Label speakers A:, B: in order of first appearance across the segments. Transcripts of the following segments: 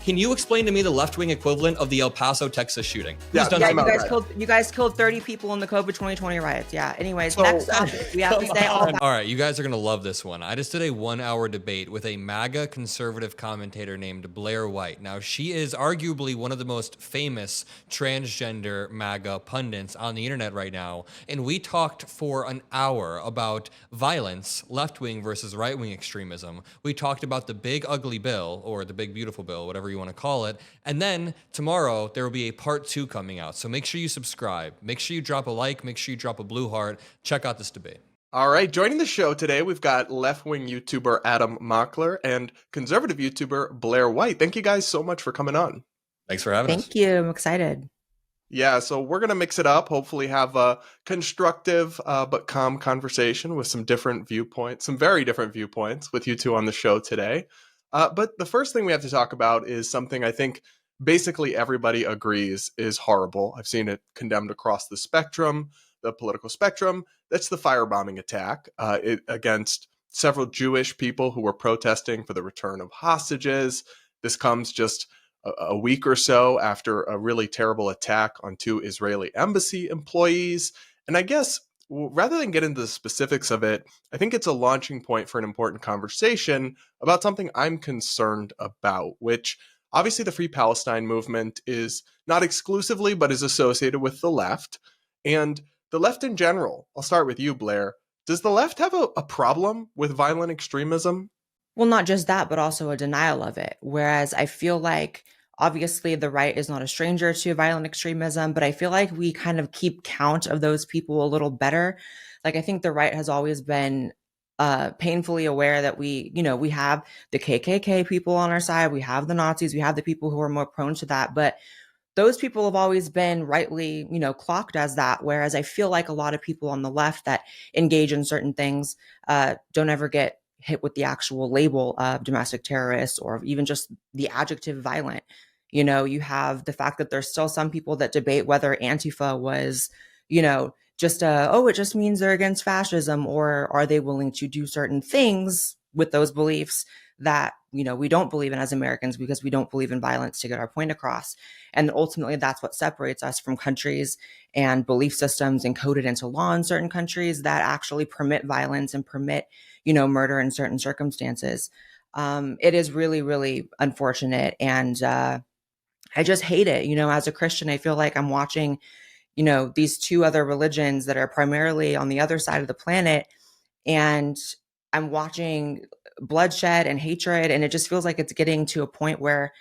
A: Can you explain to me the left-wing equivalent of the El Paso, Texas shooting?
B: Yeah,
C: you guys killed 30 people in the COVID 2020 riots. Yeah. Anyways, next topic. We have to stay all
A: right, you guys are gonna love this one. I just did a 1-hour debate with a MAGA conservative commentator named Blaire White. Now, she is arguably one of the most famous transgender MAGA pundits on the internet right now, and we talked for an hour about violence, left-wing versus right-wing extremism. We talked about the big ugly bill, or the big beautiful bill, whatever you want to call it. And then tomorrow there will be a part 2 coming out. So make sure you subscribe. Make sure you drop a like. Make sure you drop a blue heart. Check out this debate.
B: All right, joining the show today, we've got left-wing YouTuber Adam Mockler and conservative YouTuber Blaire White. Thank you guys so much for coming on.
A: Thanks for having us.
C: Thank you. I'm excited.
B: Yeah, so we're going to mix it up, hopefully have a constructive but calm conversation with some different viewpoints, some very different viewpoints with you two on the show today. But the first thing we have to talk about is something I think basically everybody agrees is horrible. I've seen it condemned across the spectrum, the political spectrum. That's the firebombing attack against several Jewish people who were protesting for the return of hostages. This comes just a week or so after a really terrible attack on 2 Israeli embassy employees. And I guess rather than get into the specifics of it, I think it's a launching point for an important conversation about something I'm concerned about, which obviously the Free Palestine movement is not exclusively, but is associated with the left. And the left in general, I'll start with you, Blaire. Does the left have a problem with violent extremism?
C: Well, not just that, but also a denial of it. Whereas I feel like obviously the right is not a stranger to violent extremism, but I feel like we kind of keep count of those people a little better. Like I think the right has always been painfully aware that we have the KKK people on our side, we have the Nazis, we have the people who are more prone to that, but those people have always been rightly, clocked as that. Whereas I feel like a lot of people on the left that engage in certain things don't ever get hit with the actual label of domestic terrorist or even just the adjective violent. You have the fact that there's still some people that debate whether Antifa was, just it just means they're against fascism, or are they willing to do certain things with those beliefs that, we don't believe in as Americans because we don't believe in violence to get our point across. And ultimately that's what separates us from countries and belief systems encoded into law in certain countries that actually permit violence and permit, murder in certain circumstances. It is really, really unfortunate. And I just hate it. As a Christian, I feel like I'm watching, these 2 other religions that are primarily on the other side of the planet. And I'm watching bloodshed and hatred. And it just feels like it's getting to a point where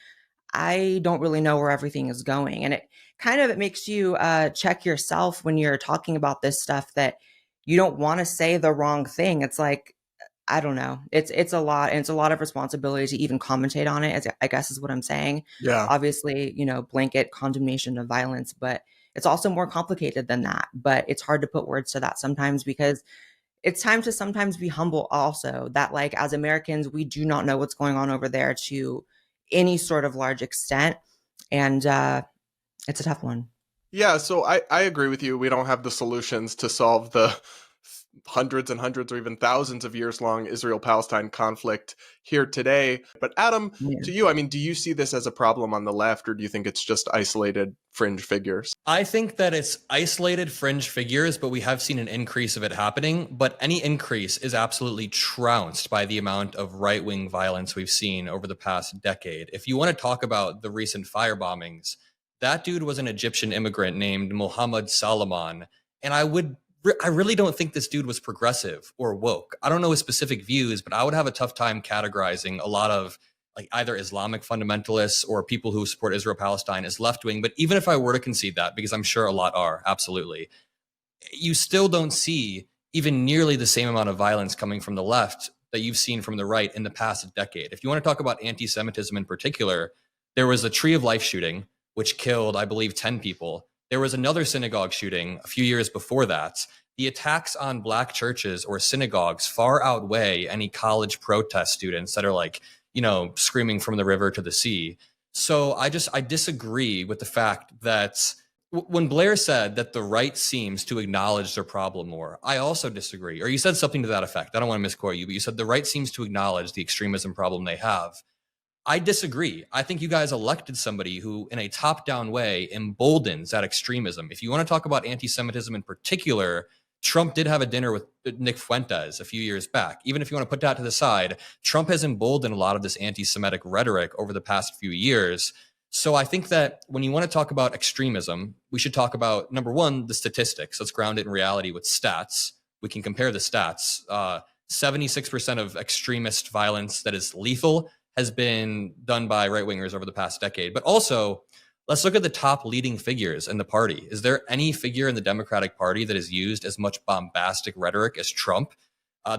C: I don't really know where everything is going. And it makes you check yourself when you're talking about this stuff, that you don't want to say the wrong thing. It's like, I don't know. It's a lot. And it's a lot of responsibility to even commentate on it, I guess is what I'm saying.
B: Yeah.
C: Obviously, blanket condemnation of violence, but it's also more complicated than that. But it's hard to put words to that sometimes, because it's time to sometimes be humble also, that like as Americans, we do not know what's going on over there to any sort of large extent. And it's a tough one.
B: Yeah, so I agree with you. We don't have the solutions to solve the hundreds and hundreds or even thousands of years long Israel-Palestine conflict here today. But Adam, to you, do you see this as a problem on the left, or do you think it's just isolated fringe figures?
A: I think that it's isolated fringe figures, but we have seen an increase of it happening. But any increase is absolutely trounced by the amount of right-wing violence we've seen over the past decade. If you want to talk about the recent firebombings, that dude was an Egyptian immigrant named Mohammed Salman. And I really don't think this dude was progressive or woke. I don't know his specific views, but I would have a tough time categorizing a lot of like either Islamic fundamentalists or people who support Israel-Palestine as left-wing. But even if I were to concede that, because I'm sure a lot are, absolutely, you still don't see even nearly the same amount of violence coming from the left that you've seen from the right in the past decade. If you want to talk about anti-Semitism in particular, there was a Tree of Life shooting, which killed, I believe, 10 people. There was another synagogue shooting a few years before that. The attacks on Black churches or synagogues far outweigh any college protest students that are like, screaming from the river to the sea. So I disagree with the fact that when Blaire said that the right seems to acknowledge their problem more, I also disagree. Or you said something to that effect. I don't want to misquote you, but you said the right seems to acknowledge the extremism problem they have. I disagree. I think you guys elected somebody who, in a top down way, emboldens that extremism. If you want to talk about anti Semitism in particular, Trump did have a dinner with Nick Fuentes a few years back. Even if you want to put that to the side, Trump has emboldened a lot of this anti Semitic rhetoric over the past few years. So I think that when you want to talk about extremism, we should talk about, number one, the statistics. Let's ground it in reality with stats. We can compare the stats. 76% of extremist violence that is lethal has been done by right-wingers over the past decade. But also, let's look at the top leading figures in the party. Is there any figure in the Democratic Party that has used as much bombastic rhetoric as Trump?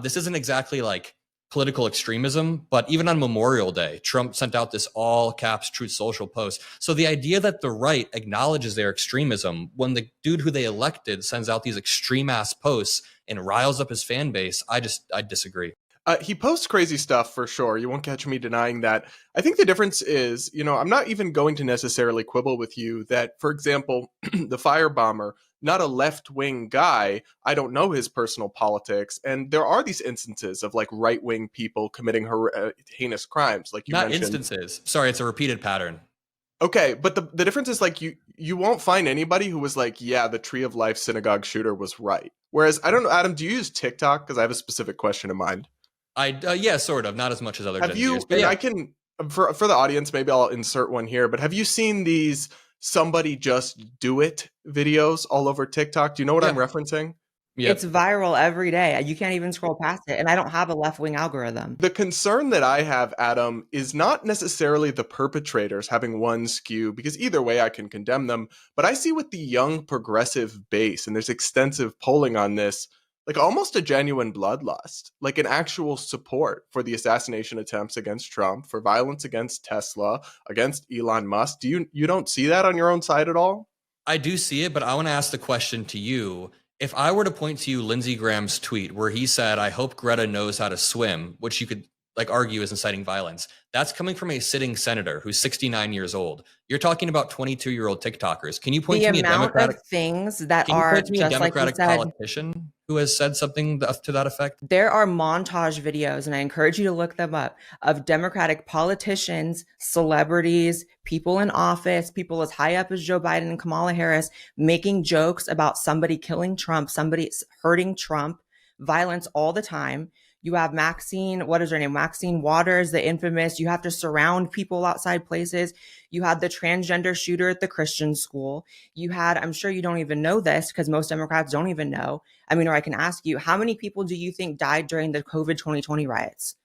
A: This isn't exactly like political extremism, but even on Memorial Day, Trump sent out this all caps Truth Social post. So the idea that the right acknowledges their extremism when the dude who they elected sends out these extreme ass posts and riles up his fan base, I disagree.
B: He posts crazy stuff for sure. You won't catch me denying that. I think the difference is, I'm not even going to necessarily quibble with you that, for example, the firebomber, not a left-wing guy. I don't know his personal politics. And there are these instances of like right-wing people committing heinous crimes. Like you
A: not
B: mentioned.
A: Instances. Sorry, it's a repeated pattern.
B: Okay, but the difference is like you won't find anybody who was like, yeah, the Tree of Life synagogue shooter was right. Whereas, I don't know, Adam, do you use TikTok? Because I have a specific question in mind.
A: Yeah, sort of, not as much as other
B: Have you?
A: But
B: and
A: yeah.
B: I can for the audience, maybe I'll insert one here. But have you seen these "somebody just do it" videos all over TikTok? Do you know what I'm referencing?
A: Yep.
C: It's viral every day. You can't even scroll past it. And I don't have a left-wing algorithm.
B: The concern that I have, Adam, is not necessarily the perpetrators having one skew, because either way I can condemn them. But I see with the young progressive base, and there's extensive polling on this, like almost a genuine bloodlust, like an actual support for the assassination attempts against Trump, for violence against Tesla, against Elon Musk. You don't see that on your own side at all?
A: I do see it, but I want to ask the question to you. If I were to point to you Lindsey Graham's tweet where he said, "I hope Greta knows how to swim," which you could like argue is inciting violence, that's coming from a sitting senator who's 69 years old. You're talking about 22-year-old TikTokers. Can you point to me a Democratic
C: things that
A: Can you
C: are
A: point to me a
C: just
A: Democratic
C: like you said,
A: politician who has said something to that effect?
C: there are montage videos, and I encourage you to look them up, of Democratic politicians, celebrities, people in office, people as high up as Joe Biden and Kamala Harris making jokes about somebody killing Trump, somebody hurting Trump, violence all the time. You have Maxine, what is her name? Maxine Waters, the infamous, you have to surround people outside places. You had the transgender shooter at the Christian school. You had, I'm sure you don't even know this because most Democrats don't even know. I mean, or I can ask you, how many people do you think died during the COVID 2020 riots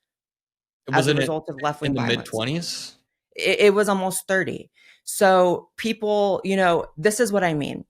C: as a result of left-wing violence?
A: In the mid-20s?
C: It was almost 30. So people, this is what I mean.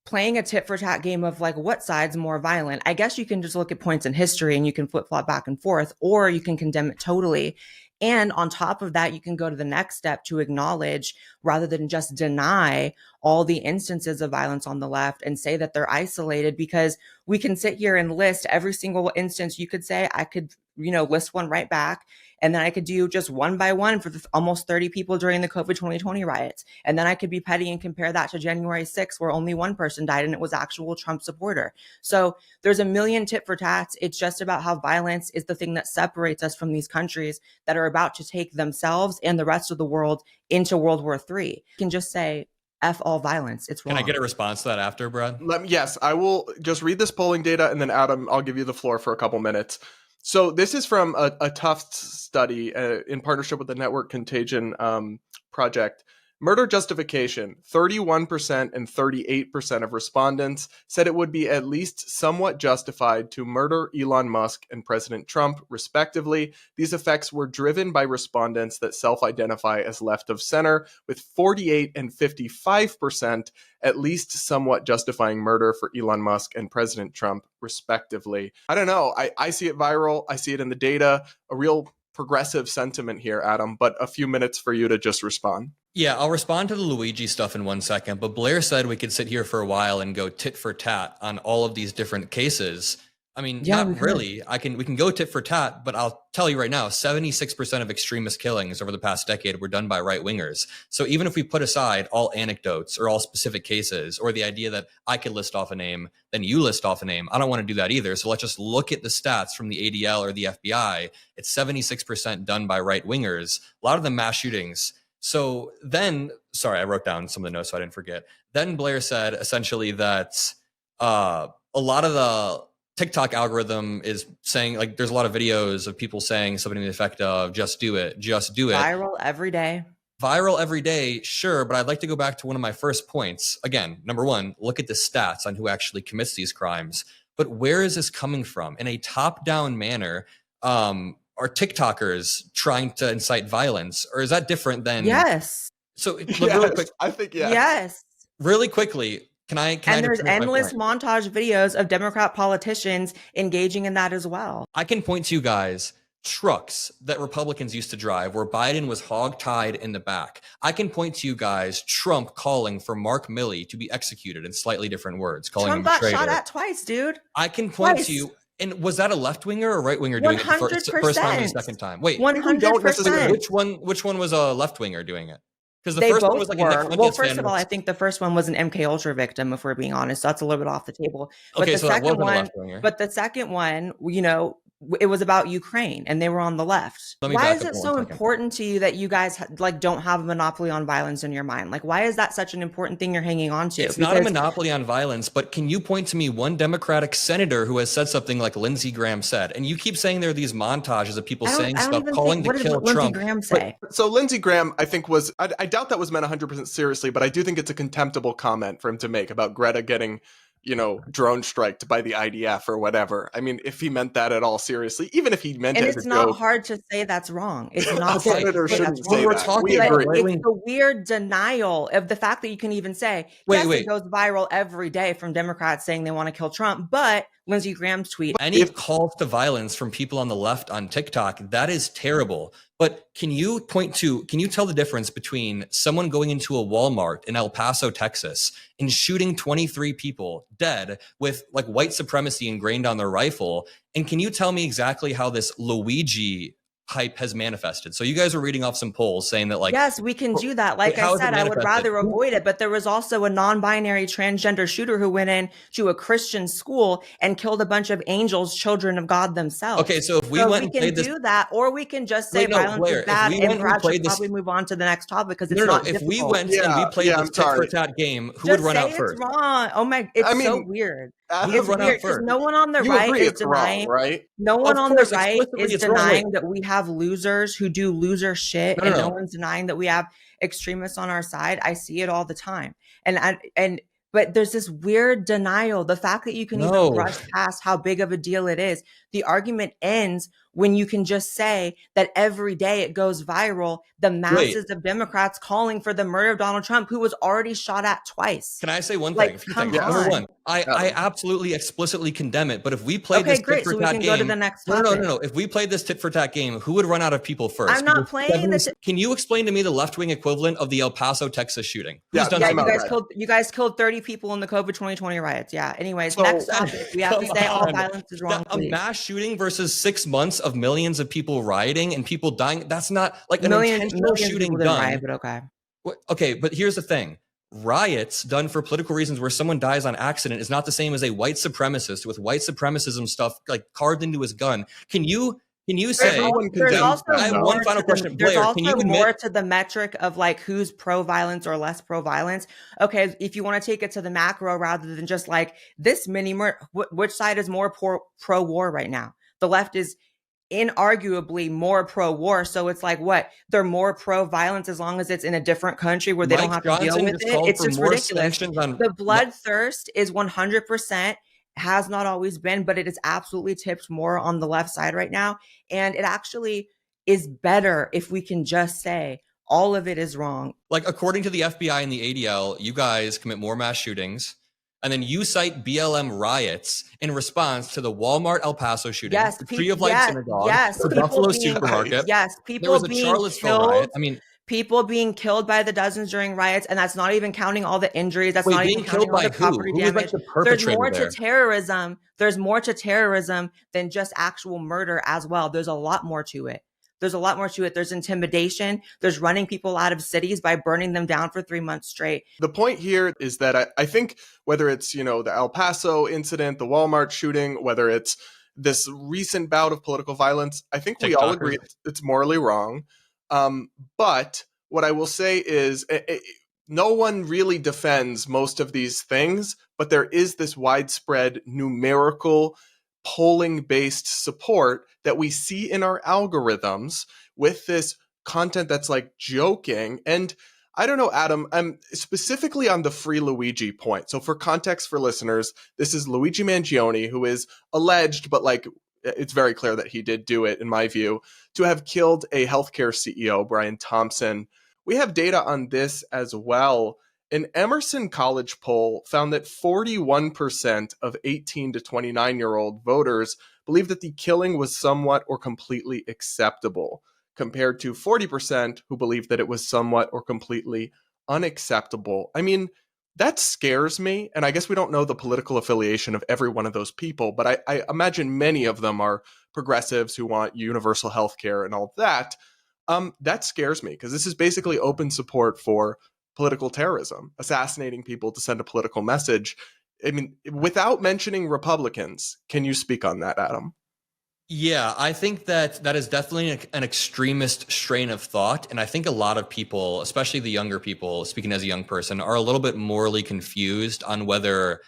C: Playing a tit for tat game of like, what side's more violent? I guess you can just look at points in history and you can flip flop back and forth, or you can condemn it totally. And on top of that, you can go to the next step to acknowledge rather than just deny all the instances of violence on the left and say that they're isolated, because we can sit here and list every single instance. You could say, I could, list one right back. And then I could do just one by one for the almost 30 people during the COVID 2020 riots. And then I could be petty and compare that to January 6th, where only one person died and it was actual Trump supporter. So there's a million tit for tats. It's just about how violence is the thing that separates us from these countries that are about to take themselves and the rest of the world into World War III. You can just say, F all violence. It's wrong.
A: Can I get a response to that after, Brad?
B: Yes, I will just read this polling data, and then Adam, I'll give you the floor for a couple minutes. So this is from a Tufts study in partnership with the Network Contagion Project. Murder justification, 31% and 38% of respondents said it would be at least somewhat justified to murder Elon Musk and President Trump, respectively. These effects were driven by respondents that self-identify as left of center, with 48 and 55% at least somewhat justifying murder for Elon Musk and President Trump, respectively. I don't know. I see it viral. I see it in the data. A real progressive sentiment here, Adam, but a few minutes for you to just respond.
A: Yeah, I'll respond to the Luigi stuff in 1 second, but Blaire said we could sit here for a while and go tit for tat on all of these different cases. I mean,
C: Yeah, we
A: not
C: could.
A: really. We can go tit for tat, but I'll tell you right now, 76% of extremist killings over the past decade were done by right wingers. So even if we put aside all anecdotes or all specific cases or the idea that I could list off a name, then you list off a name, I don't want to do that either. So let's just look at the stats from the ADL or the FBI. It's 76% done by right wingers, a lot of them mass shootings. So then, sorry, I wrote down some of the notes so I didn't forget. Then Blaire said essentially that a lot of the TikTok algorithm is saying, like, there's a lot of videos of people saying something to the effect of just do it, just do it.
C: Viral every day.
A: Viral every day, sure, but I'd like to go back to one of my first points. Again, number one, look at the stats on who actually commits these crimes. But where is this coming from? In a top-down manner, are TikTokers trying to incite violence? Or is that different than...
C: Yes.
A: So
B: really quick, I think, yes.
C: Yes.
A: Really quickly, and
C: there's endless montage videos of Democrat politicians engaging in that as well.
A: I can point to you guys trucks that Republicans used to drive where Biden was hog-tied in the back. I can point to you guys Trump calling for Mark Milley to be executed in slightly different words, calling
C: Trump
A: him a
C: got
A: traitor.
C: shot at twice, dude.
A: I can point to you. And was that a left winger or right winger doing it the first time or the second time? Wait,
C: 100%.
A: Which one was a left winger doing it? Because
C: the first
A: one was like
C: were. Well, first of all, I think the first one was an MK Ultra victim, if we're being honest. So that's a little bit off the table. But
A: okay,
C: the
A: so
C: second
A: that wasn't
C: one,
A: a left winger.
C: But the second one, you know, it was about Ukraine and they were on the left. Why is it so important to you that you guys like don't have a monopoly on violence in your mind? Like, why is that such an important thing you're hanging on to?
A: It's not a monopoly on violence, but can you point to me one Democratic senator who has said something like Lindsey Graham said? And you keep saying there are these montages of people saying stuff, calling to kill Trump.
C: Lindsey Graham say?
B: So Lindsey Graham, I think I doubt that was meant 100% seriously, but I do think it's a contemptible comment for him to make about Greta getting, you know, drone striked by the IDF or whatever. I mean, if he meant that at all seriously, even if he meant it as a joke.
C: And it's not hard to say that's wrong. It's not
B: a senator shouldn't say that.
C: We agree. It's a weird denial of the fact that you can even say, it goes viral every day from Democrats saying they want to kill Trump, but Lindsey Graham's tweet.
A: Any calls to violence from people on the left on TikTok, that is terrible. But can you tell the difference between someone going into a Walmart in El Paso, Texas, and shooting 23 people dead with like white supremacy ingrained on their rifle? And can you tell me exactly how this Luigi hype has manifested? So you guys are reading off some polls saying that, like,
C: yes, we can do that. Like I said, I would rather avoid it, but there was also a non-binary transgender shooter who went in to a Christian school and killed a bunch of angels, children of God themselves.
A: Okay, so if we went and played this,
C: do that, or we can just say violence is bad, and Brad should probably move on to the next topic because it's not difficult.
A: If we went and we played this tit for tat game, who would run out first?
C: It's wrong. Oh my, it's so weird.
A: It's weird because
C: no one on the right is denying.
B: Right?
C: No one on the right is denying that we have losers who do loser shit, and no one's denying that we have extremists on our side. I see it all the time, but there's this weird denial. The fact that you can even brush past how big of a deal it is. The argument ends when you can just say that every day it goes viral, the masses of Democrats calling for the murder of Donald Trump, who was already shot at twice.
A: Can I say one thing? Number one, I absolutely explicitly condemn it. But if we played this tit for tat game,
C: go to the next topic.
A: No. If we played this tit for tat game, who would run out of people first?
C: I'm not playing this.
A: Can you explain to me the left wing equivalent of the El Paso, Texas shooting?
C: You guys killed 30 people in the COVID 2020 riots. Yeah. Anyways, next topic. We have to say all violence is wrong.
A: A mass shooting versus 6 months of millions of people rioting and people dying. That's not like an intentional shooting done.
C: Riot, but okay.
A: Okay, but here's the thing. Riots done for political reasons where someone dies on accident is not the same as a white supremacist with white supremacism stuff like carved into his gun. Can you say, I have one final question.
C: Blaire, there's also more to the metric of like who's pro-violence or less pro-violence. Okay, if you want to take it to the macro rather than just like this many more, which side is more pro-war right now? The left is inarguably more pro-war. So it's like what? They're more pro-violence as long as it's in a different country where they don't have to deal with it. It's just ridiculous. The bloodthirst is 100%, has not always been, but it is absolutely tipped more on the left side right now. And it actually is better if we can just say all of it is wrong.
A: Like according to the FBI and the ADL, you guys commit more mass shootings. And then you cite BLM riots in response to the Walmart El Paso shooting, the Tree of Life Synagogue, the Buffalo Supermarket.
C: Yes, people
A: there was a
C: being
A: Charlottesville
C: killed.
A: riot. I mean,
C: People being killed by the dozens during riots, and that's not even counting all the injuries. That's
A: Wait,
C: not
A: being
C: even counting
A: killed
C: all
A: by
C: the
A: who?
C: property
A: Who was like
C: damage.
A: the
C: There's
A: perpetrator
C: more
A: there?
C: to terrorism. There's more to terrorism than just actual murder as well. There's a lot more to it. There's a lot more to it. There's intimidation. There's running people out of cities by burning them down for 3 months straight.
B: The point here is that I think whether it's, the El Paso incident, the Walmart shooting, whether it's this recent bout of political violence, I think we all agree it's morally wrong. But what I will say is no one really defends most of these things, but there is this widespread numerical polling-based support that we see in our algorithms with this content that's like joking. And I don't know, Adam, I'm specifically on the Free Luigi point. So for context for listeners, this is Luigi Mangione, who is alleged, but like it's very clear that he did do it, in my view, to have killed a healthcare CEO, Brian Thompson. We have data on this as well. An Emerson College poll found that 41% of 18 to 29-year-old voters believed that the killing was somewhat or completely acceptable, compared to 40% who believed that it was somewhat or completely unacceptable. I mean, that scares me. And I guess we don't know the political affiliation of every one of those people, but I imagine many of them are progressives who want universal health care and all of that. That scares me because this is basically open support for political terrorism, assassinating people to send a political message. I mean, without mentioning Republicans, can you speak on that, Adam?
A: Yeah, I think that is definitely an extremist strain of thought. And I think a lot of people, especially the younger people, speaking as a young person, are a little bit morally confused on whether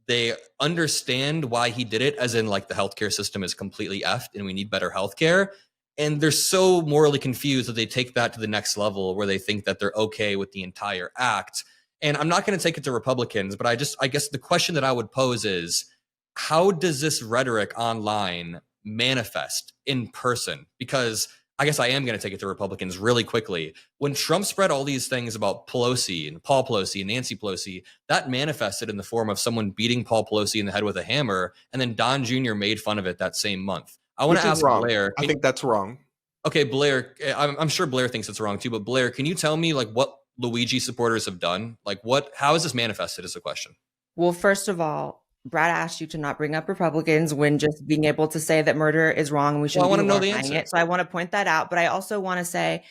A: they understand why he did it, as in like the healthcare system is completely effed and we need better healthcare. And they're so morally confused that they take that to the next level where they think that they're okay with the entire act. And I'm not going to take it to Republicans, but I guess the question that I would pose is, how does this rhetoric online manifest in person? Because I guess I am going to take it to Republicans really quickly. When Trump spread all these things about Pelosi and Paul Pelosi and Nancy Pelosi, that manifested in the form of someone beating Paul Pelosi in the head with a hammer, and then Don Jr. made fun of it that same month. I want to ask Blaire.
B: I think that's wrong.
A: Okay, Blaire, I'm sure Blaire thinks it's wrong too, but Blaire, can you tell me like what Luigi supporters have done? Like how is this manifested is the question.
C: Well, first of all, Brad asked you to not bring up Republicans when just being able to say that murder is wrong and we shouldn't be glorifying it. So I want to point that out. But I also want to say,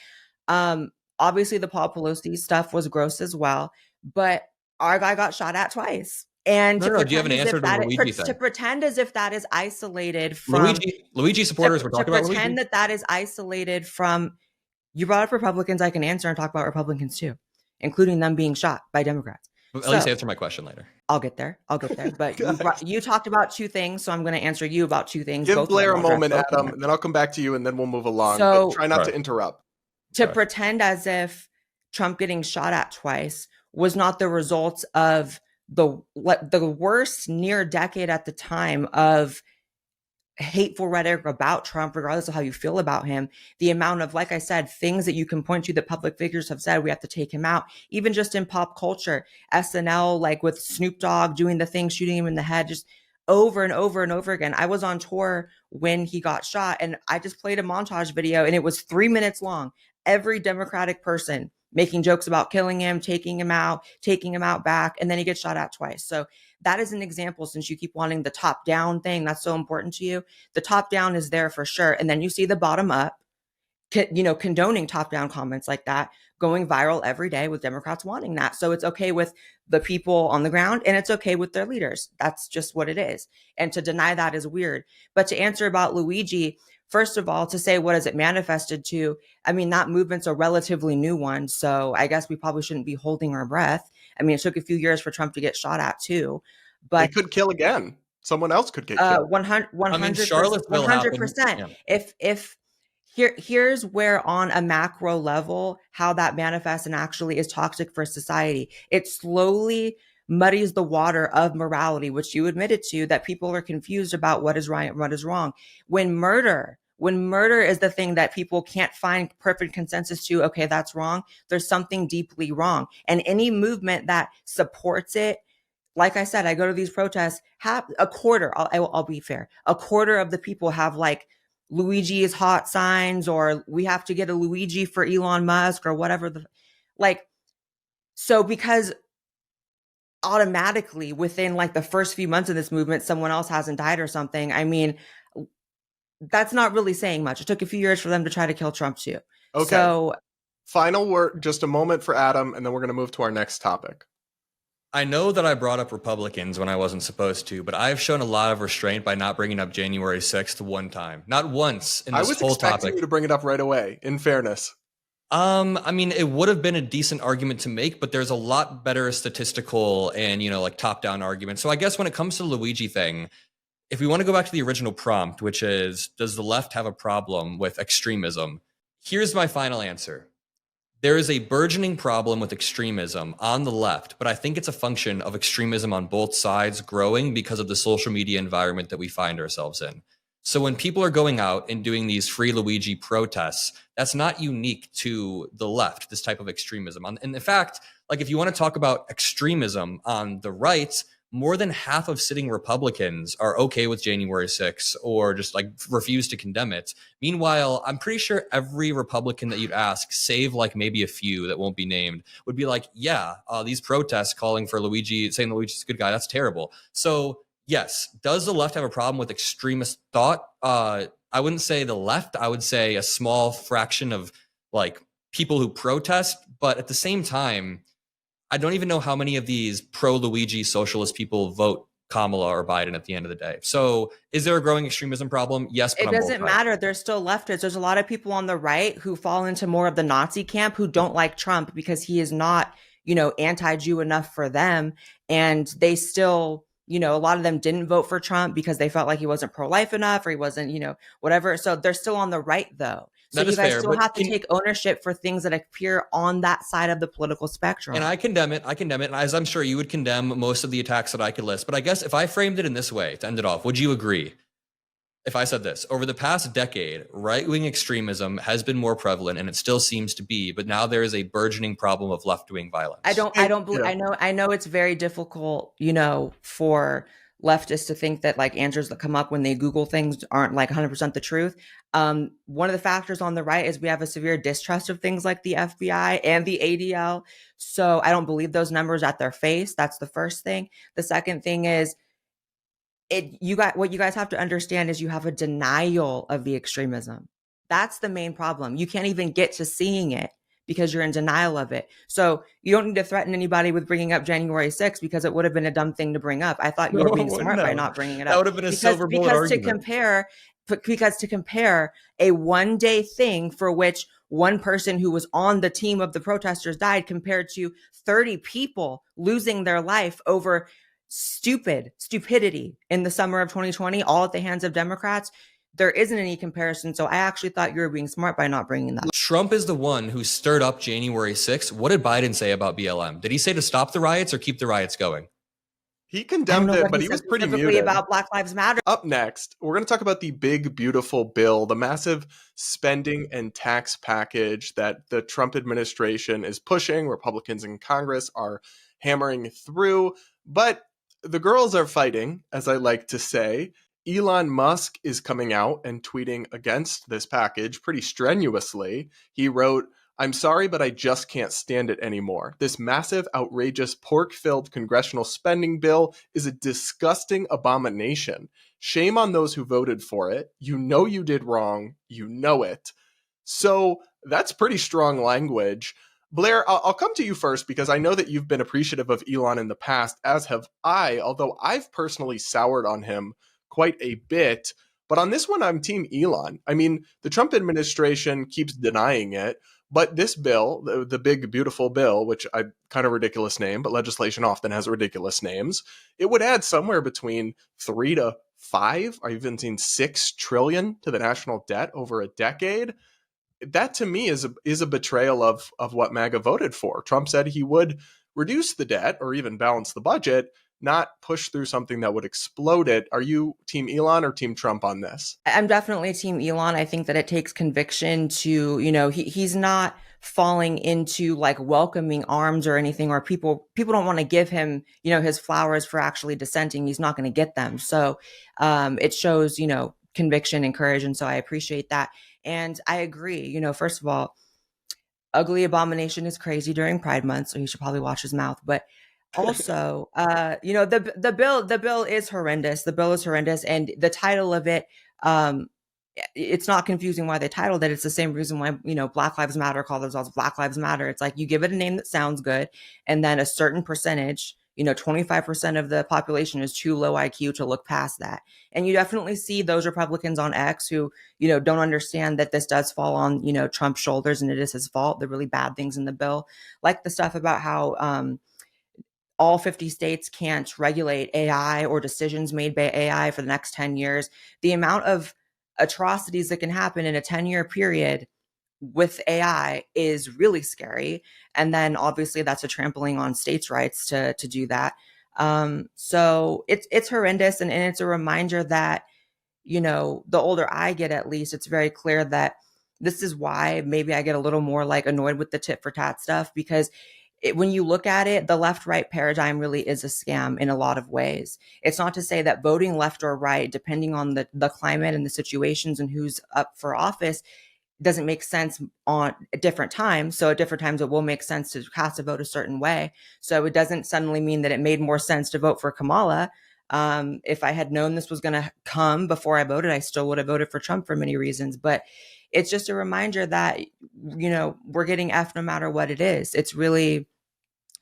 C: obviously the Paul Pelosi stuff was gross as well, but our guy got shot at twice. And
A: do you have an answer to the Luigi thing?
C: To pretend as if that is isolated from
A: Luigi supporters, we're talking about Luigi.
C: To pretend that is isolated from, you brought up Republicans, I can answer and talk about Republicans too, including them being shot by Democrats.
A: At least answer my question later.
C: I'll get there. But you talked about two things, so I'm going to answer you about two things.
B: Give Blaire a moment, Adam, and then I'll come back to you, and then we'll move along. So, but try not to interrupt.
C: To pretend as if Trump getting shot at twice was not the result of the worst near decade at the time of hateful rhetoric about Trump, regardless of how you feel about him. The amount of, like I said, things that you can point to that public figures have said, we have to take him out. Even just in pop culture, SNL, like with Snoop Dogg doing the thing, shooting him in the head, just over and over and over again. I was on tour when he got shot, and I just played a montage video, and it was 3 minutes long. Every Democratic person making jokes about killing him, taking him out back, and then he gets shot at twice. So that is an example, since you keep wanting the top down thing that's so important to you. The top down is there for sure. And then you see the bottom up, condoning top down comments like that going viral every day with Democrats wanting that. So it's okay with the people on the ground and it's okay with their leaders. That's just what it is. And to deny that is weird. But to answer about Luigi, first of all, to say what is it manifested to, I mean, that movement's a relatively new one. So I guess we probably shouldn't be holding our breath. I mean, it took a few years for Trump to get shot at too. But
B: they could kill again. Someone else could get killed.
C: 100%. If here's where on a macro level, how that manifests and actually is toxic for society. It slowly muddies the water of morality, which you admitted to, that people are confused about what is right and what is wrong. When murder is the thing that people can't find perfect consensus to, okay, that's wrong, there's something deeply wrong. And any movement that supports it, like I said, I go to these protests, have a quarter, I'll be fair, a quarter of the people have like Luigi's hot signs, or we have to get a Luigi for Elon Musk or whatever so because automatically within like the first few months of this movement, someone else hasn't died or something. I mean, that's not really saying much. It took a few years for them to try to kill Trump too.
B: Okay.
C: So
B: final word, just a moment for Adam, and then we're going to move to our next topic.
A: I know that I brought up Republicans when I wasn't supposed to, but I've shown a lot of restraint by not bringing up January 6th one time. Not once in this whole topic.
B: I was expecting you to bring it up right away, in fairness.
A: I mean, it would have been a decent argument to make, but there's a lot better statistical and, like top-down arguments. So I guess when it comes to the Luigi thing, if we want to go back to the original prompt, which is, does the left have a problem with extremism? Here's my final answer. There is a burgeoning problem with extremism on the left, but I think it's a function of extremism on both sides growing because of the social media environment that we find ourselves in. So when people are going out and doing these free Luigi protests, that's not unique to the left, this type of extremism. And in fact, like if you want to talk about extremism on the right, more than half of sitting Republicans are okay with January 6th or just like refuse to condemn it. Meanwhile, I'm pretty sure every Republican that you'd ask, save like maybe a few that won't be named, would be like, yeah, these protests calling for Luigi, saying Luigi's a good guy, that's terrible. So yes, does the left have a problem with extremist thought? I wouldn't say the left. I would say a small fraction of like people who protest. But at the same time, I don't even know how many of these pro-Luigi socialist people vote Kamala or Biden at the end of the day. So is there a growing extremism problem? Yes, but
C: it doesn't matter. There's still leftists. There's a lot of people on the right who fall into more of the Nazi camp who don't like Trump because he is not, anti-Jew enough for them. And they still, a lot of them didn't vote for Trump because they felt like he wasn't pro-life enough or he wasn't, whatever. So they're still on the right though. So you guys still have to take ownership for things that appear on that side of the political spectrum.
A: And I condemn it. And as I'm sure you would condemn most of the attacks that I could list. But I guess if I framed it in this way to end it off, would you agree? If I said this, over the past decade, right-wing extremism has been more prevalent and it still seems to be, but now there is a burgeoning problem of left-wing violence.
C: I don't believe, I know it's very difficult, for leftists to think that like answers that come up when they Google things aren't like 100% the truth. One of the factors on the right is we have a severe distrust of things like the FBI and the ADL. So I don't believe those numbers at their face. That's the first thing. The second thing is what you guys have to understand is you have a denial of the extremism. That's the main problem. You can't even get to seeing it because you're in denial of it. So you don't need to threaten anybody with bringing up January 6th because it would have been a dumb thing to bring up. I thought you were being smart by not bringing it up.
A: That would have been a silver bullet argument.
C: Because to compare a one-day thing for which one person who was on the team of the protesters died compared to 30 people losing their life over stupidity in the summer of 2020, all at the hands of Democrats, there isn't any comparison. So I actually thought you were being smart by not bringing that.
A: Trump is the one who stirred up January 6th. What did Biden say about BLM? Did he say to stop the riots or keep the riots going?
B: He condemned it, but he was pretty muted.
C: About Black Lives Matter.
B: Up next, we're going to talk about the big, beautiful bill, the massive spending and tax package that the Trump administration is pushing. Republicans in Congress are hammering through, but the girls are fighting, as I like to say. Elon Musk is coming out and tweeting against this package pretty strenuously. He wrote, "I'm sorry, but I just can't stand it anymore. This massive, outrageous, pork-filled congressional spending bill is a disgusting abomination. Shame on those who voted for it. You know you did wrong. You know it." So that's pretty strong language. Blaire, I'll come to you first because I know that you've been appreciative of Elon in the past, as have I, although I've personally soured on him quite a bit. But on this one, I'm Team Elon. I mean, the Trump administration keeps denying it, but this bill, the big, beautiful bill, which I kind of ridiculous name, but legislation often has ridiculous names, it would add somewhere between 3 to 5, or even seen 6 trillion to the national debt over a decade. That to me is a betrayal of what MAGA voted for. Trump said he would reduce the debt or even balance the budget, not push through something that would explode it. Are you Team Elon or Team Trump on this?
C: I'm definitely Team Elon. I think that it takes conviction to, he's not falling into like welcoming arms or anything, or people don't want to give him, his flowers for actually dissenting. He's not going to get them. So it shows, conviction and courage. And so I appreciate that. And I agree, first of all, Ugly Abomination is crazy during Pride Month, so he should probably watch his mouth. But also, the bill is horrendous. The bill is horrendous, and the title of it, it's not confusing why they titled it. It's the same reason why Black Lives Matter call themselves Black Lives Matter. It's like you give it a name that sounds good, and then a certain percentage, 25% of the population is too low IQ to look past that. And you definitely see those Republicans on X who, don't understand that this does fall on, Trump's shoulders and it is his fault. The really bad things in the bill, like the stuff about how all 50 states can't regulate AI or decisions made by AI for the next 10 years. The amount of atrocities that can happen in a 10-year period with AI is really scary. And then obviously that's a trampling on states' rights to do that. So it's horrendous. And it's a reminder that, the older I get, at least, it's very clear that this is why maybe I get a little more like annoyed with the tit for tat stuff, because when you look at it, the left-right paradigm really is a scam in a lot of ways. It's not to say that voting left or right, depending on the climate and the situations and who's up for office, doesn't make sense on different times. So at different times, it will make sense to cast a vote a certain way. So it doesn't suddenly mean that it made more sense to vote for Kamala. If I had known this was going to come before I voted, I still would have voted for Trump for many reasons. But it's just a reminder that, we're getting F no matter what it is. It's really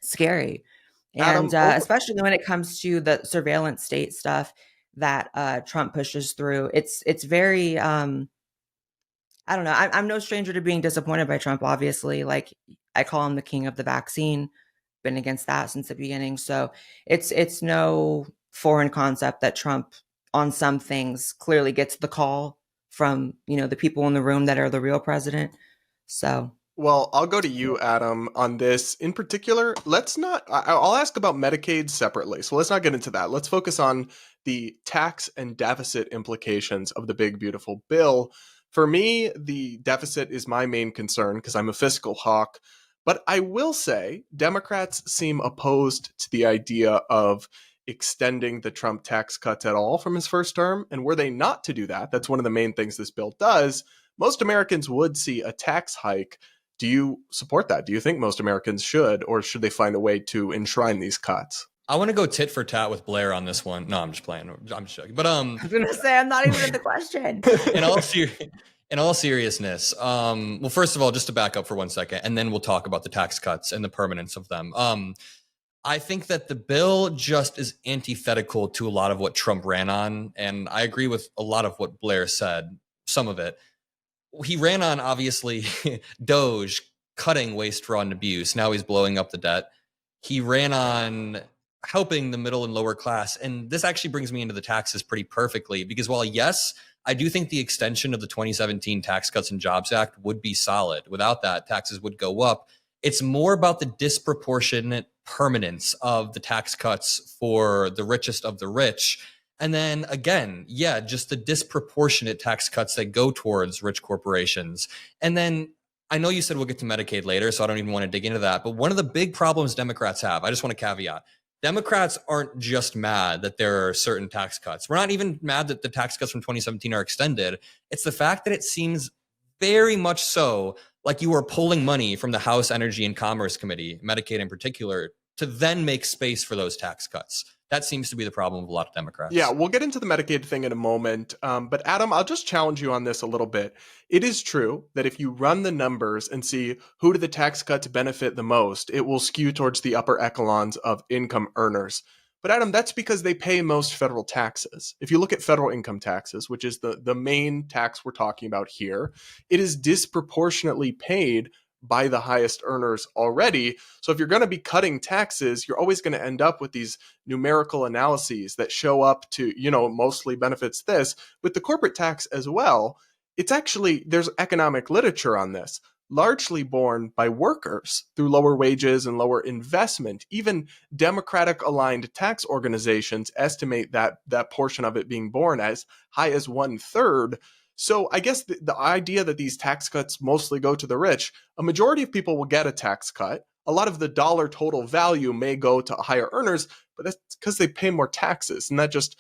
C: scary. And especially when it comes to the surveillance state stuff that Trump pushes through, it's very, I don't know. I'm no stranger to being disappointed by Trump, obviously. Like, I call him the king of the vaccine, been against that since the beginning. So it's no foreign concept that Trump on some things clearly gets the call from, the people in the room that are the real president. So.
B: Well, I'll go to you, Adam, on this in particular. I'll ask about Medicaid separately. So let's not get into that. Let's focus on the tax and deficit implications of the big, beautiful bill. For me, the deficit is my main concern because I'm a fiscal hawk. But I will say Democrats seem opposed to the idea of extending the Trump tax cuts at all from his first term. And were they not to do that, that's one of the main things this bill does. Most Americans would see a tax hike. Do you support that? Do you think most Americans should, or should they find a way to enshrine these cuts?
A: I want to go tit for tat with Blaire on this one. No, I'm just playing. I'm just joking. But
C: I was going to say, I'm not even in the question.
A: In all seriousness, well, first of all, just to back up for 1 second, and then we'll talk about the tax cuts and the permanence of them. I think that the bill just is antithetical to a lot of what Trump ran on, and I agree with a lot of what Blaire said, some of it. He ran on, obviously, Doge, cutting waste, fraud, and abuse. Now he's blowing up the debt. He ran on helping the middle and lower class. And this actually brings me into the taxes pretty perfectly, because while, yes, I do think the extension of the 2017 Tax Cuts and Jobs Act would be solid. Without that, taxes would go up. It's more about the disproportionate permanence of the tax cuts for the richest of the rich. And then again, just the disproportionate tax cuts that go towards rich corporations. And then I know you said we'll get to Medicaid later, so I don't even want to dig into that. But one of the big problems Democrats have, I just want to caveat, Democrats aren't just mad that there are certain tax cuts. We're not even mad that the tax cuts from 2017 are extended. It's the fact that it seems very much so like you are pulling money from the House Energy and Commerce Committee, Medicaid in particular, to then make space for those tax cuts. That seems to be the problem of a lot of Democrats.
B: Yeah, we'll get into the Medicaid thing in a moment. But Adam, I'll just challenge you on this a little bit. It is true that if you run the numbers and see who do the tax cuts benefit the most, it will skew towards the upper echelons of income earners. But Adam, that's because they pay most federal taxes. If you look at federal income taxes, which is the main tax we're talking about here, it is disproportionately paid by the highest earners already. So if you're going to be cutting taxes, you're always going to end up with these numerical analyses that show up to, mostly benefits this. With the corporate tax as well, it's actually, there's economic literature on this, largely borne by workers through lower wages and lower investment. Even Democratic-aligned tax organizations estimate that portion of it being borne as high as 1/3. So I guess the idea that these tax cuts mostly go to the rich, a majority of people will get a tax cut. A lot of the dollar total value may go to higher earners, but that's because they pay more taxes. Isn't that just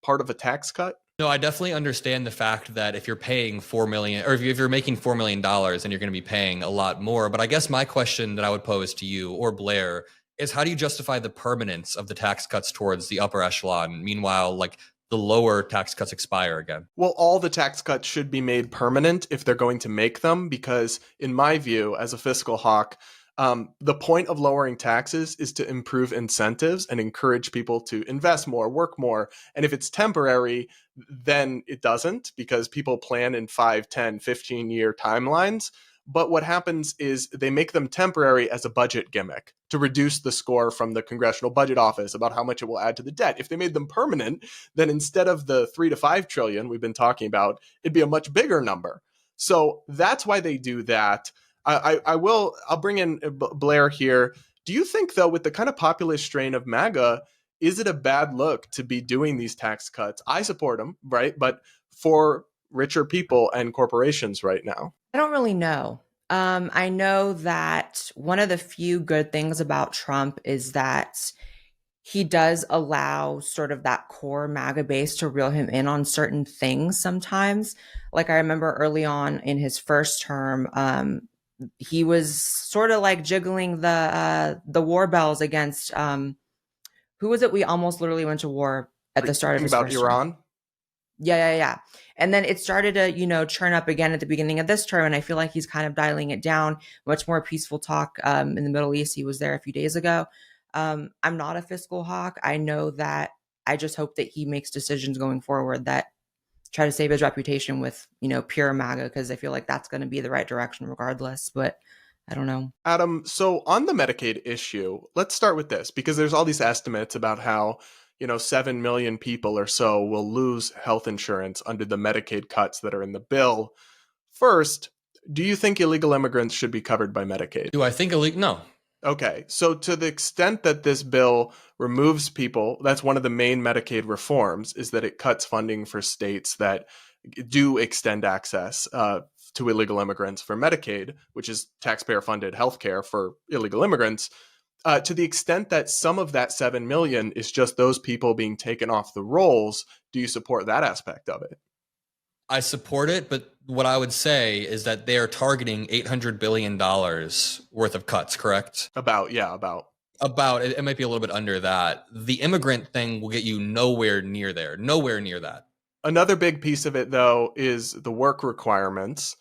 B: part of a tax cut?
A: No, I definitely understand the fact that if you're paying 4 million, or if you're making $4 million, then you're going to be paying a lot more. But I guess my question that I would pose to you or Blaire is, how do you justify the permanence of the tax cuts towards the upper echelon? Meanwhile, like, the lower tax cuts expire again.
B: Well, all the tax cuts should be made permanent if they're going to make them, because in my view, as a fiscal hawk, the point of lowering taxes is to improve incentives and encourage people to invest more, work more. And if it's temporary, then it doesn't, because people plan in 5, 10, 15-year timelines. But what happens is they make them temporary as a budget gimmick to reduce the score from the Congressional Budget Office about how much it will add to the debt. If they made them permanent, then instead of the 3 to 5 trillion we've been talking about, it'd be a much bigger number. So that's why they do that. I'll bring in Blaire here. Do you think, though, with the kind of populist strain of MAGA, is it a bad look to be doing these tax cuts? I support them, right? But for richer people and corporations right now.
C: I don't really know. I know that one of the few good things about Trump is that he does allow sort of that core MAGA base to reel him in on certain things sometimes. Like, I remember early on in his first term, he was sort of like jiggling the war bells against who was it? We almost literally went to war at the start of his
B: about
C: first
B: Iran.
C: term. Yeah. And then it started to, churn up again at the beginning of this term. And I feel like he's kind of dialing it down. Much more peaceful talk in the Middle East. He was there a few days ago. I'm not a fiscal hawk. I know that. I just hope that he makes decisions going forward that try to save his reputation with, pure MAGA, because I feel like that's going to be the right direction regardless. But I don't know.
B: Adam, so on the Medicaid issue, let's start with this, because there's all these estimates about how 7 million people or so will lose health insurance under the Medicaid cuts that are in the bill. First, do you think illegal immigrants should be covered by Medicaid?
A: Do I think illegal? No.
B: Okay, so to the extent that this bill removes people, that's one of the main Medicaid reforms, is that it cuts funding for states that do extend access to illegal immigrants for Medicaid, which is taxpayer-funded healthcare for illegal immigrants. To the extent that some of that 7 million is just those people being taken off the rolls, do you support that aspect of it?
A: I support it, but what I would say is that they are targeting $800 billion worth of cuts, correct?
B: About.
A: It might be a little bit under that. The immigrant thing will get you nowhere near there, nowhere near that.
B: Another big piece of it, though, is the work requirements.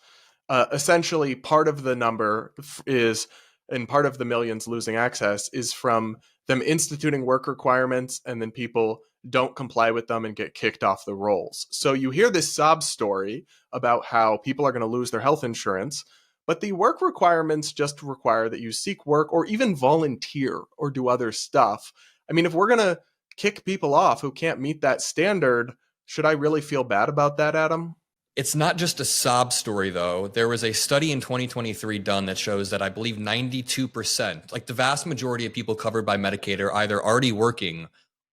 B: Essentially, part of the number is, and part of the millions losing access is from them instituting work requirements, and then people don't comply with them and get kicked off the rolls. So you hear this sob story about how people are going to lose their health insurance, but the work requirements just require that you seek work or even volunteer or do other stuff. I mean, if we're going to kick people off who can't meet that standard, should I really feel bad about that, Adam?
A: It's not just a sob story, though. There was a study in 2023 done that shows that I believe 92%, like the vast majority of people covered by Medicaid, are either already working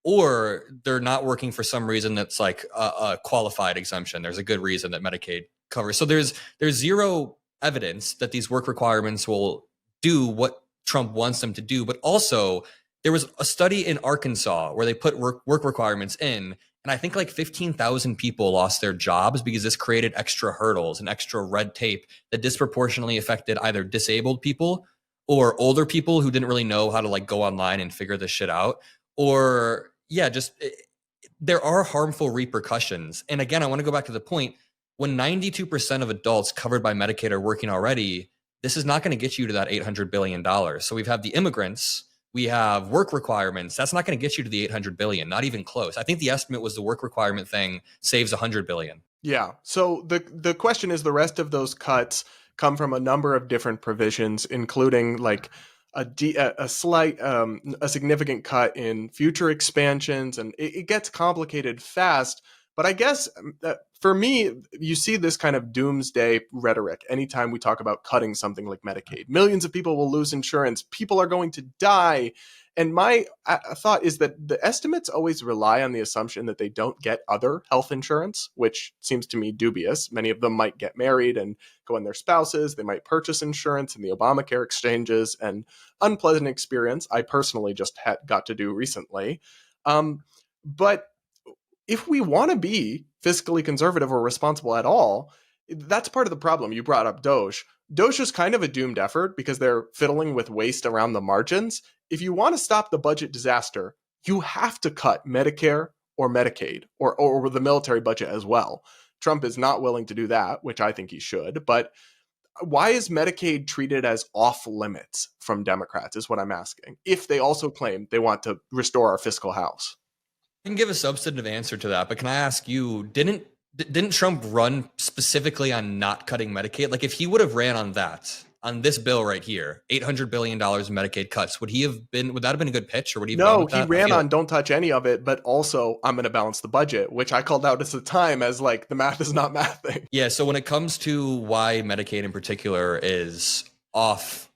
A: or they're not working for some reason that's like a qualified exemption. There's a good reason that Medicaid covers. So there's zero evidence that these work requirements will do what Trump wants them to do. But also, there was a study in Arkansas where they put work requirements in, and I think like 15,000 people lost their jobs because this created extra hurdles and extra red tape that disproportionately affected either disabled people or older people who didn't really know how to like go online and figure this shit out. Or there are harmful repercussions. And again, I want to go back to the point, when 92% of adults covered by Medicaid are working already, this is not going to get you to that $800 billion. So we've had the immigrants, we have work requirements. That's not going to get you to the 800 billion, not even close. I think the estimate was the work requirement thing saves 100 billion.
B: Yeah. So the question is, the rest of those cuts come from a number of different provisions, including like a significant cut in future expansions, and it gets complicated fast. But I guess for me, you see this kind of doomsday rhetoric anytime we talk about cutting something like Medicaid. Millions of people will lose insurance. People are going to die. And my thought is that the estimates always rely on the assumption that they don't get other health insurance, which seems to me dubious. Many of them might get married and go on their spouses. They might purchase insurance in the Obamacare exchanges, an unpleasant experience I personally just got to do recently. But if we want to be fiscally conservative or responsible at all, that's part of the problem. You brought up Doge. Doge is kind of a doomed effort because they're fiddling with waste around the margins. If you want to stop the budget disaster, you have to cut Medicare or Medicaid or the military budget as well. Trump is not willing to do that, which I think he should. But why is Medicaid treated as off limits from Democrats is what I'm asking, if they also claim they want to restore our fiscal house.
A: I can give a substantive answer to that, but can I ask you, didn't Trump run specifically on not cutting Medicaid? Like, if he would have ran on that, on this bill right here, $800 billion in Medicaid cuts, would that have been a good pitch, or would he have
B: No,
A: gone with
B: he
A: that?
B: ran on don't touch any of it, but also I'm going to balance the budget, which I called out at the time as like the math is not mathing.
A: Yeah, so when it comes to why Medicaid in particular is off,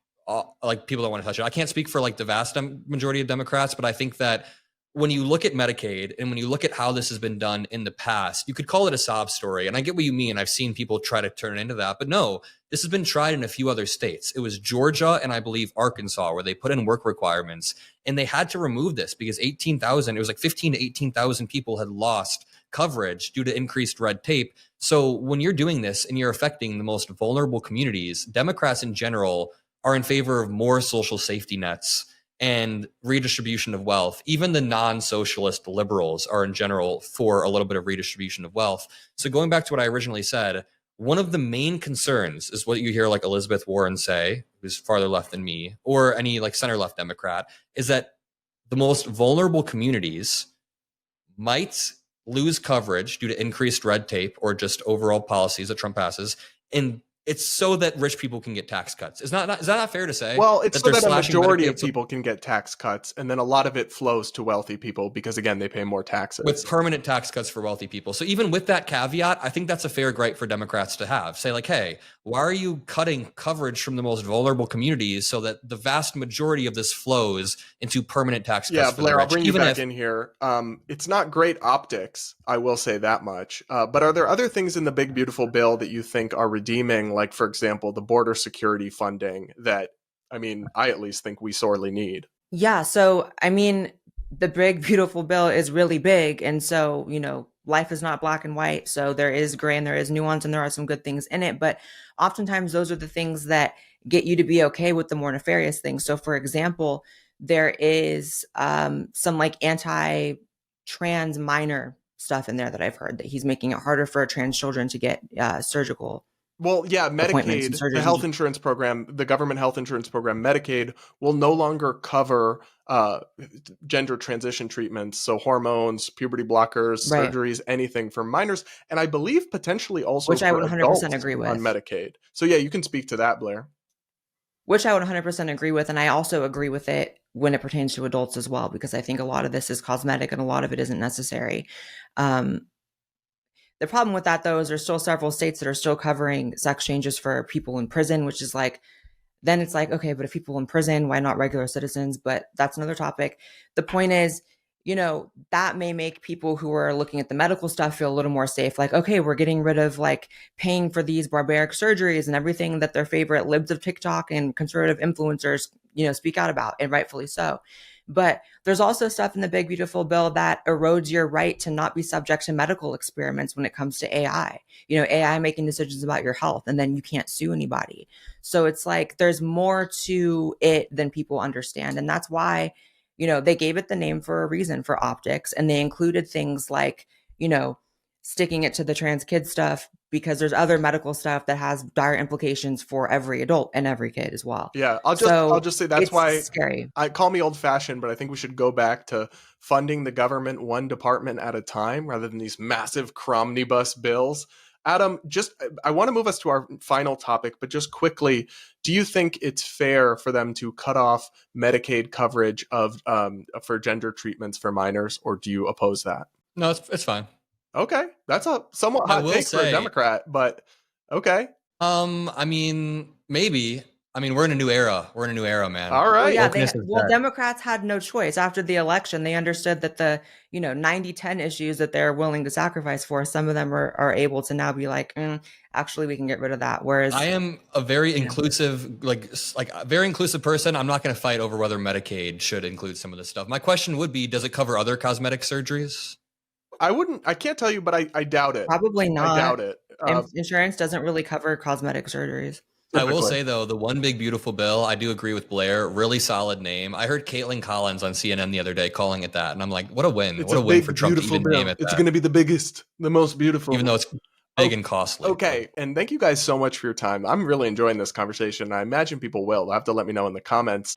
A: like people don't want to touch it. I can't speak for like the vast majority of Democrats, but I think that when you look at Medicaid and when you look at how this has been done in the past, you could call it a sob story. And I get what you mean. I've seen people try to turn it into that. But no, this has been tried in a few other states. It was Georgia and I believe Arkansas where they put in work requirements. And they had to remove this because 18,000, it was like 15 to 18,000 people had lost coverage due to increased red tape. So when you're doing this and you're affecting the most vulnerable communities, Democrats in general are in favor of more social safety nets and redistribution of wealth. Even the non-socialist liberals are in general for a little bit of redistribution of wealth. So going back to what I originally said, one of the main concerns is what you hear like Elizabeth Warren say, who's farther left than me, or any like center left Democrat, is that the most vulnerable communities might lose coverage due to increased red tape or just overall policies that Trump passes. And it's so that rich people can get tax cuts. Is that not fair to say?
B: Well, it's so that a majority
A: Medicaid
B: of people can get tax cuts, and then a lot of it flows to wealthy people because, again, they pay more taxes.
A: With permanent tax cuts for wealthy people. So even with that caveat, I think that's a fair gripe for Democrats to have. Say like, hey, why are you cutting coverage from the most vulnerable communities so that the vast majority of this flows into permanent tax cuts
B: Yeah,
A: for
B: Blaire,
A: the rich?
B: I'll bring you back in here. It's not great optics, I will say that much. But are there other things in the big, beautiful bill that you think are redeeming, like, for example, the border security funding that, I mean, I at least think we sorely need?
C: Yeah. So, I mean, the big, beautiful bill is really big. And so, life is not black and white. So there is gray and there is nuance and there are some good things in it. But oftentimes those are the things that get you to be okay with the more nefarious things. So, for example, there is some like anti-trans minor stuff in there that I've heard that he's making it harder for trans children to get surgical.
B: Well, yeah, Medicaid, the health insurance program, the government health insurance program, Medicaid, will no longer cover gender transition treatments, so hormones, puberty blockers,
C: Right.
B: surgeries, anything for minors, and I believe potentially also
C: Which I
B: for
C: would 100%
B: adults
C: agree with.
B: on Medicaid. So yeah, you can speak to that, Blaire.
C: Which I would 100% agree with. And I also agree with it when it pertains to adults as well, because I think a lot of this is cosmetic and a lot of it isn't necessary. The problem with that, though, is there's still several states that are still covering sex changes for people in prison, which is like, then it's like, okay, but if people in prison, why not regular citizens? But that's another topic. The point is, that may make people who are looking at the medical stuff feel a little more safe. Like, okay, we're getting rid of like paying for these barbaric surgeries and everything that their favorite libs of TikTok and conservative influencers, speak out about, and rightfully so. But there's also stuff in the big, beautiful bill that erodes your right to not be subject to medical experiments when it comes to AI. AI making decisions about your health, and then you can't sue anybody. So it's like there's more to it than people understand. And that's why, they gave it the name for a reason, for optics. And they included things like, sticking it to the trans kid stuff, because there's other medical stuff that has dire implications for every adult and every kid as well.
B: Yeah, I'll just say that's why
C: scary.
B: I call me old fashioned, but I think we should go back to funding the government one department at a time rather than these massive cromnibus bills. Adam, I want to move us to our final topic, but just quickly, do you think it's fair for them to cut off Medicaid coverage for gender treatments for minors, or do you oppose that?
A: No, it's fine.
B: Okay, that's a somewhat hot take for a Democrat, but okay.
A: I mean, maybe. I mean, we're in a new era. We're in a new era, man.
B: All right.
C: Democrats had no choice after the election. They understood that the 90-10 issues that they're willing to sacrifice for, some of them are able to now be like, actually, we can get rid of that. Whereas
A: I am a very inclusive, like a very inclusive person. I'm not going to fight over whether Medicaid should include some of this stuff. My question would be, does it cover other cosmetic surgeries?
B: I can't tell you, but I doubt it.
C: Probably not.
B: I doubt it.
C: Insurance doesn't really cover cosmetic surgeries.
A: I will say, though, the One Big Beautiful Bill, I do agree with Blaire. Really solid name. I heard Caitlin Collins on CNN the other day calling it that. And I'm like, what a win.
B: It's
A: what a win
B: big,
A: for Trump to
B: beautiful
A: even
B: bill.
A: name it
B: It's
A: that.
B: going to be the biggest, the most beautiful.
A: Even though it's big and costly.
B: Okay. And thank you guys so much for your time. I'm really enjoying this conversation. I imagine people will. They'll have to let me know in the comments.